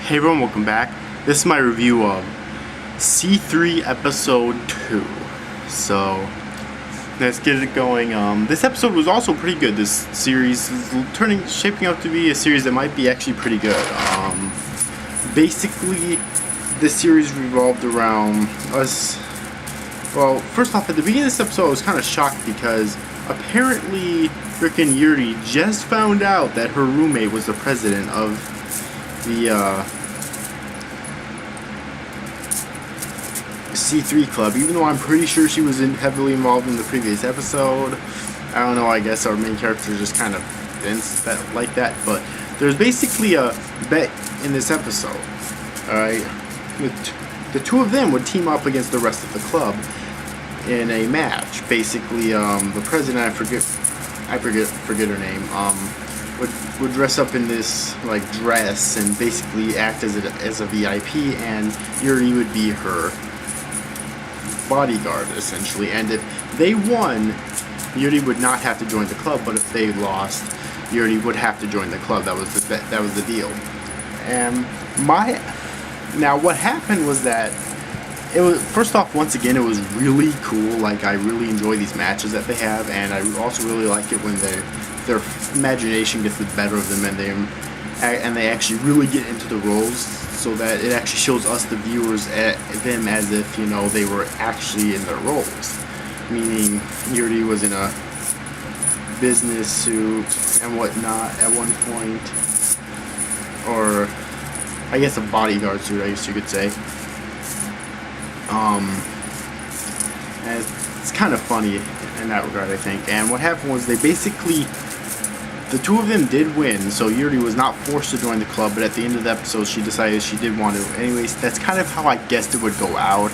Hey everyone, welcome back. This is my review of C3 episode 2. So let's get it going. This episode was also pretty good. This series is shaping up to be a series that might be actually pretty good. Basically, this series revolved around us. Well, first off, at the beginning of this episode, I was kind of shocked because apparently frickin' Yuri just found out that her roommate was the president of the C3 club, even though I'm pretty sure she was heavily involved in the previous episode. I don't know, I guess our main character just kind of thinks that like that, but there's basically a bet in this episode, alright? The two of them would team up against the rest of the club in a match. Basically, the president, I forget her name, would dress up in this like dress and basically act as a VIP, and Yuri would be her bodyguard essentially. And if they won, Yuri would not have to join the club, but if they lost, Yuri would have to join the club. That was the bet, that was the deal. And now what happened was that it was, first off, once again, it was really cool. Like, I really enjoy these matches that they have, and I also really like it when their imagination gets the better of them, and they actually really get into the roles, so that it actually shows us, the viewers, them as if, you know, they were actually in their roles. Meaning, Yuri was in a business suit and whatnot at one point, or I guess a bodyguard suit, I guess you could say. And it's kind of funny in that regard, I think. And what happened was they basically, the two of them did win, so Yuri was not forced to join the club, but at the end of the episode she decided she did want to. Anyways, that's kind of how I guessed it would go out.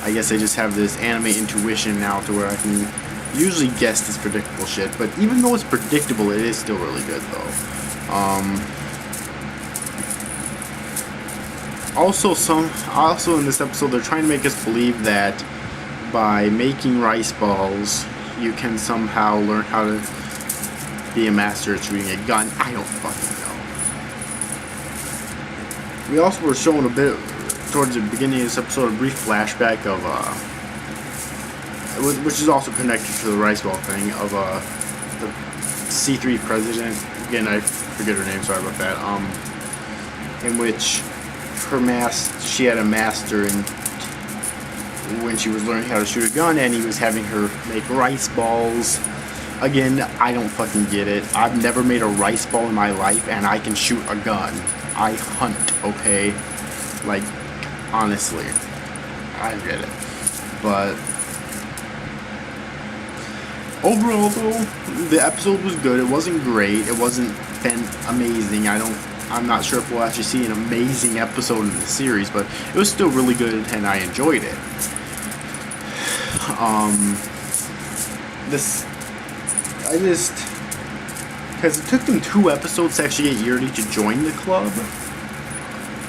I guess I just have this anime intuition now to where I can usually guess this predictable shit, but even though it's predictable, it is still really good though. Also in this episode, they're trying to make us believe that by making rice balls, you can somehow learn how to be a master at shooting a gun. I don't fucking know. We also were shown a bit towards the beginning of this episode, a brief flashback of which is also connected to the rice ball thing, of the C3 president. Again, I forget her name, sorry about that. In which she had a master in when she was learning how to shoot a gun, and he was having her make rice balls. Again, I don't fucking get it. I've never made a rice ball in my life, and I can shoot a gun. I hunt, okay? Like, honestly, I get it. But overall, though, the episode was good. It wasn't great. It wasn't amazing. I'm not sure if we'll actually see an amazing episode in the series, but it was still really good, and I enjoyed it. Because it took them 2 episodes to actually get Yuri to join the club,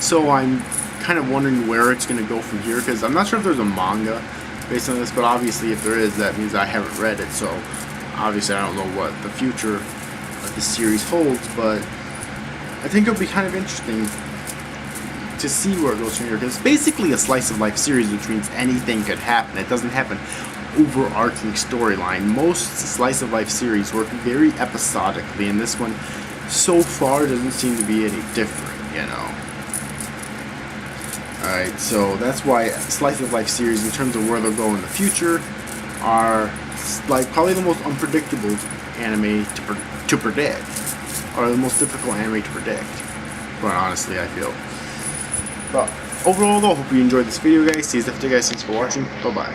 so I'm kind of wondering where it's going to go from here, because I'm not sure if there's a manga based on this, but obviously if there is, that means I haven't read it, so obviously I don't know what the future of the series holds, but I think it'll be kind of interesting to see where it goes from here, because it's basically a slice of life series, which means anything could happen. It doesn't have an overarching storyline. Most slice of life series work very episodically, and this one so far doesn't seem to be any different, you know. Alright, so that's why slice of life series, in terms of where they'll go in the future, are like probably the most unpredictable anime to predict, or the most difficult anime to predict, quite honestly, I feel. But overall though, I hope you enjoyed this video, guys. See you guys, thanks for watching. Bye bye.